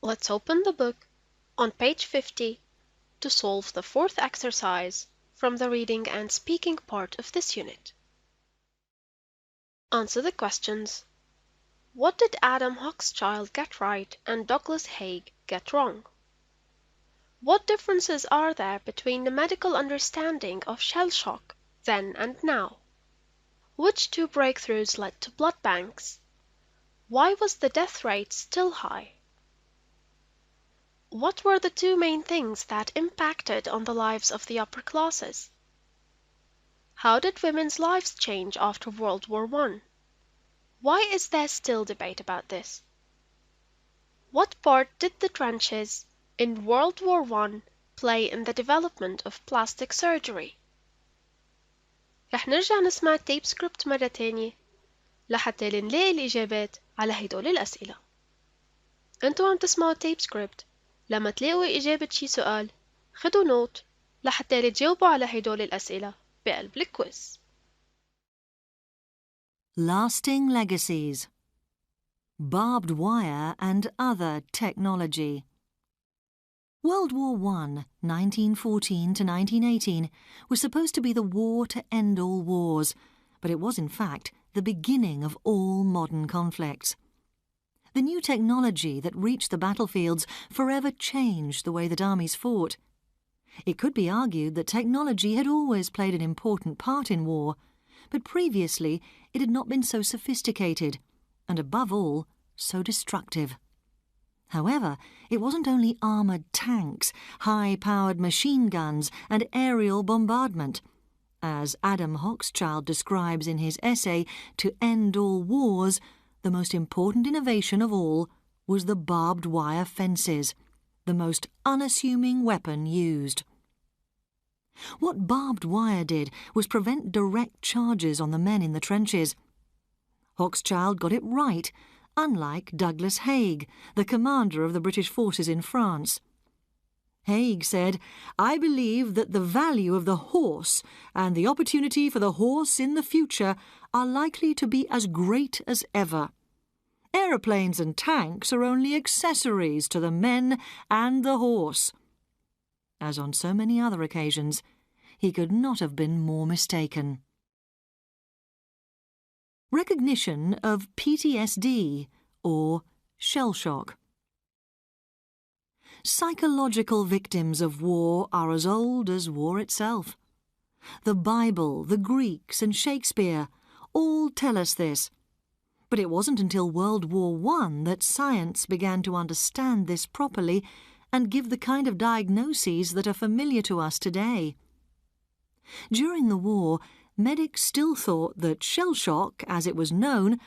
Let's open the book on page 50 to solve the fourth exercise from the reading and speaking part of this unit. Answer the questions. What did Adam Hochschild get right and Douglas Haig get wrong? What differences are there between the medical understanding of shell shock then and now? Which two breakthroughs led to blood banks? Why was the death rate still high? What were the two main things that impacted on the lives of the upper classes? How did women's lives change after World War I? Why is there still debate about this? What part did the trenches in World War I play in the development of plastic surgery؟ رح نرجع نسمع التيب سكريبت مرة تانية لحتى نلاقي الإجابات على هدول الأسئلة. انتوا عم تسمعوا التيب سكريبت، لما تلاقوا إجابة شي سؤال خدوا نوت لحتى تجاوبوا على هدول الأسئلة بقلب الكويز. Lasting legacies. Barbed wire and other technology. World War I, 1914 to 1918, was supposed to be the war to end all wars, but it was in fact the beginning of all modern conflicts. The new technology that reached the battlefields forever changed the way that armies fought. It could be argued that technology had always played an important part in war, but previously it had not been so sophisticated, and above all, so destructive. However, it wasn't only armoured tanks, high-powered machine guns and aerial bombardment. As Adam Hochschild describes in his essay, To End All Wars, the most important innovation of all was the barbed wire fences, the most unassuming weapon used. What barbed wire did was prevent direct charges on the men in the trenches. Hochschild got it right, unlike Douglas Haig, the commander of the British forces in France. Haig said, "I believe that the value of the horse and the opportunity for the horse in the future are likely to be as great as ever. Aeroplanes and tanks are only accessories to the men and the horse." As on so many other occasions, he could not have been more mistaken. Recognition of PTSD, or shell shock. Psychological victims of war are as old as war itself. The Bible, the Greeks and Shakespeare all tell us this. But it wasn't until World War I that science began to understand this properly and give the kind of diagnoses that are familiar to us today. During the war, medics still thought that shell shock, as it was known,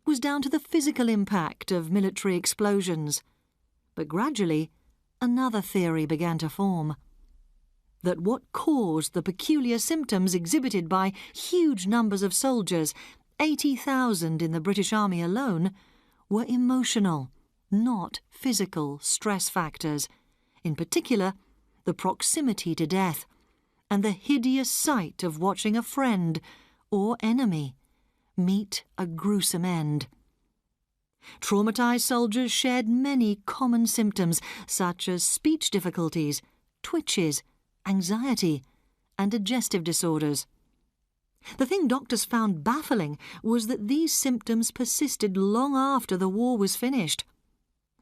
was down to the physical impact of military explosions. But gradually, another theory began to form. That what caused the peculiar symptoms exhibited by huge numbers of soldiers, 80,000 in the British Army alone, were emotional, not physical stress factors, in particular the proximity to death and the hideous sight of watching a friend or enemy meet a gruesome end. Traumatized soldiers shared many common symptoms such as speech difficulties, twitches, anxiety, and digestive disorders. The thing doctors found baffling was that these symptoms persisted long after the war was finished.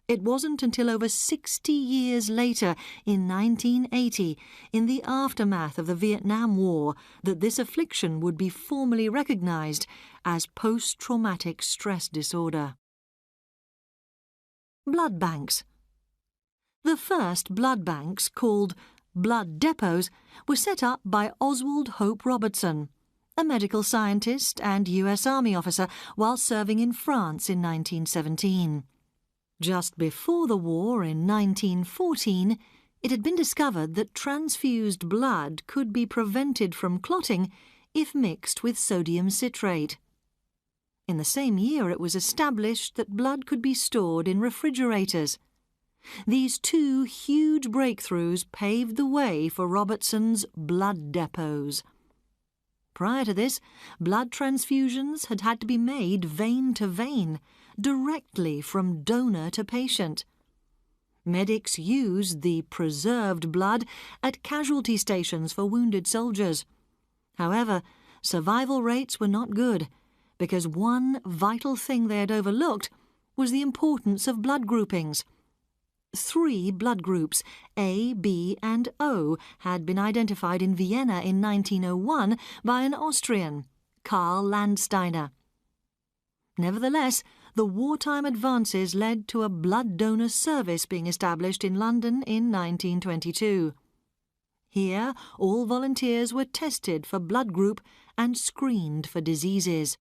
It wasn't until over 60 years later, in 1980, in the aftermath of the Vietnam War, that this affliction would be formally recognized as post-traumatic stress disorder. Blood banks. The first blood banks, called blood depots, were set up by Oswald Hope Robertson, a medical scientist and US Army officer while serving in France in 1917. Just before the war in 1914, it had been discovered that transfused blood could be prevented from clotting if mixed with sodium citrate. In the same year, it was established that blood could be stored in refrigerators. These two huge breakthroughs paved the way for Robertson's blood depots. Prior to this, blood transfusions had had to be made vein to vein, directly from donor to patient. Medics used the preserved blood at casualty stations for wounded soldiers. However, survival rates were not good, because one vital thing they had overlooked was the importance of blood groupings. 3 blood groups, A, B and O, had been identified in Vienna in 1901 by an Austrian, Karl Landsteiner. Nevertheless, the wartime advances led to a blood donor service being established in London in 1922. Here, all volunteers were tested for blood group and screened for diseases.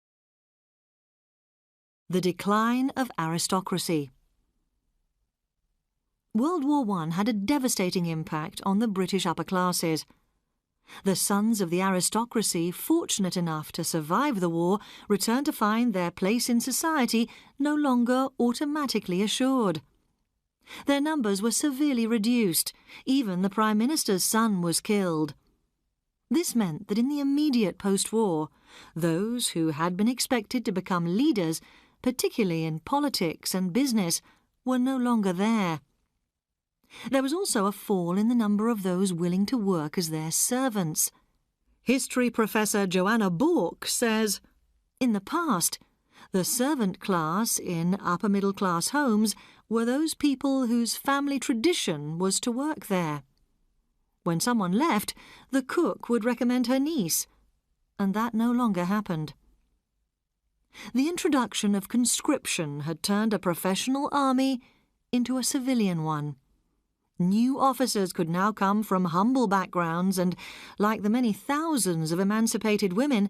The decline of aristocracy. World War I had a devastating impact on the British upper classes. The sons of the aristocracy, fortunate enough to survive the war, returned to find their place in society no longer automatically assured. Their numbers were severely reduced. Even the Prime Minister's son was killed. This meant that in the immediate post-war, those who had been expected to become leaders, particularly in politics and business, were no longer there. There was also a fall in the number of those willing to work as their servants. History professor Joanna Bork says, "In the past, the servant class in upper-middle-class homes were those people whose family tradition was to work there. When someone left, the cook would recommend her niece, and that no longer happened." The introduction of conscription had turned a professional army into a civilian one. New officers could now come from humble backgrounds and, like the many thousands of emancipated women,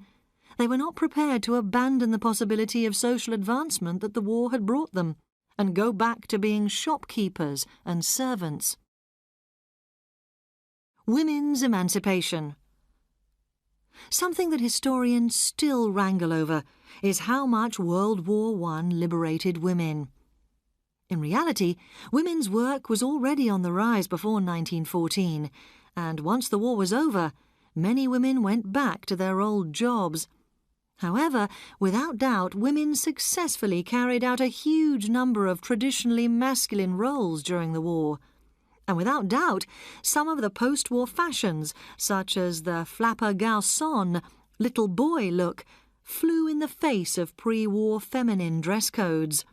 they were not prepared to abandon the possibility of social advancement that the war had brought them and go back to being shopkeepers and servants. Women's emancipation. Something that historians still wrangle over is how much World War I liberated women. In reality, women's work was already on the rise before 1914, and once the war was over, many women went back to their old jobs. However, without doubt, women successfully carried out a huge number of traditionally masculine roles during the war. And without doubt, some of the post-war fashions, such as the flapper garçon, little boy look, flew in the face of pre-war feminine dress codes.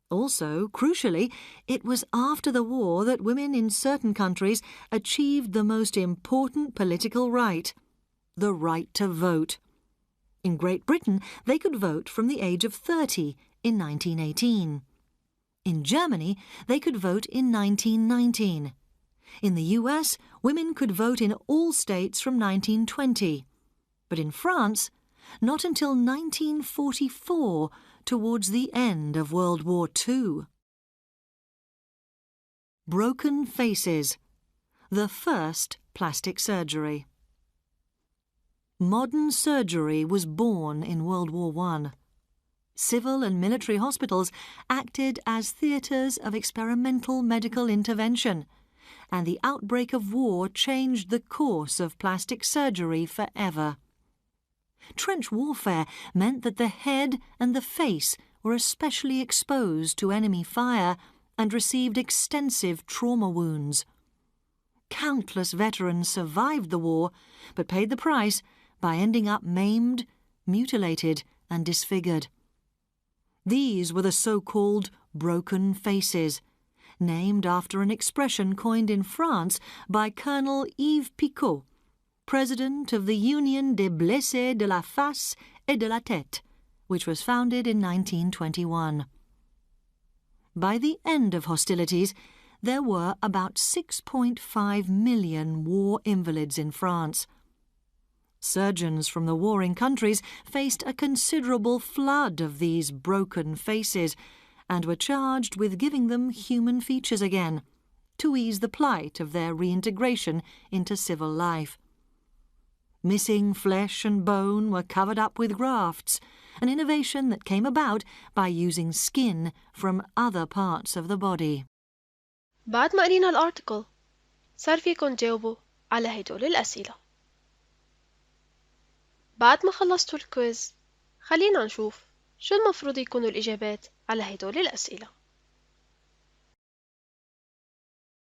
Also, crucially, it was after the war that women in certain countries achieved the most important political right, the right to vote. In Great Britain, they could vote from the age of 30 in 1918. In Germany, they could vote in 1919. In the US, women could vote in all states from 1920. But in France, not until 1944, towards the end of World War II. Broken faces. The first plastic surgery. Modern surgery was born in World War I. Civil and military hospitals acted as theatres of experimental medical intervention, and the outbreak of war changed the course of plastic surgery forever. Trench warfare meant that the head and the face were especially exposed to enemy fire and received extensive trauma wounds. Countless veterans survived the war, but paid the price by ending up maimed, mutilated, and disfigured. These were the so-called broken faces, named after an expression coined in France by Colonel Yves Picot, president of the Union des Blessés de la Face et de la Tête, which was founded in 1921. By the end of hostilities, there were about 6.5 million war invalids in France. Surgeons from the warring countries faced a considerable flood of these broken faces and were charged with giving them human features again, to ease the plight of their reintegration into civil life. Missing flesh and bone were covered up with grafts, an innovation that came about by using skin from other parts of the body. بعد ما قرينا الارتكل صار فيكن تجاوبوا على هدول الأسئلة. بعد ما خلصتوا الكويز خلينا نشوف شو المفروض يكونوا الإجابات على هدول الأسئلة.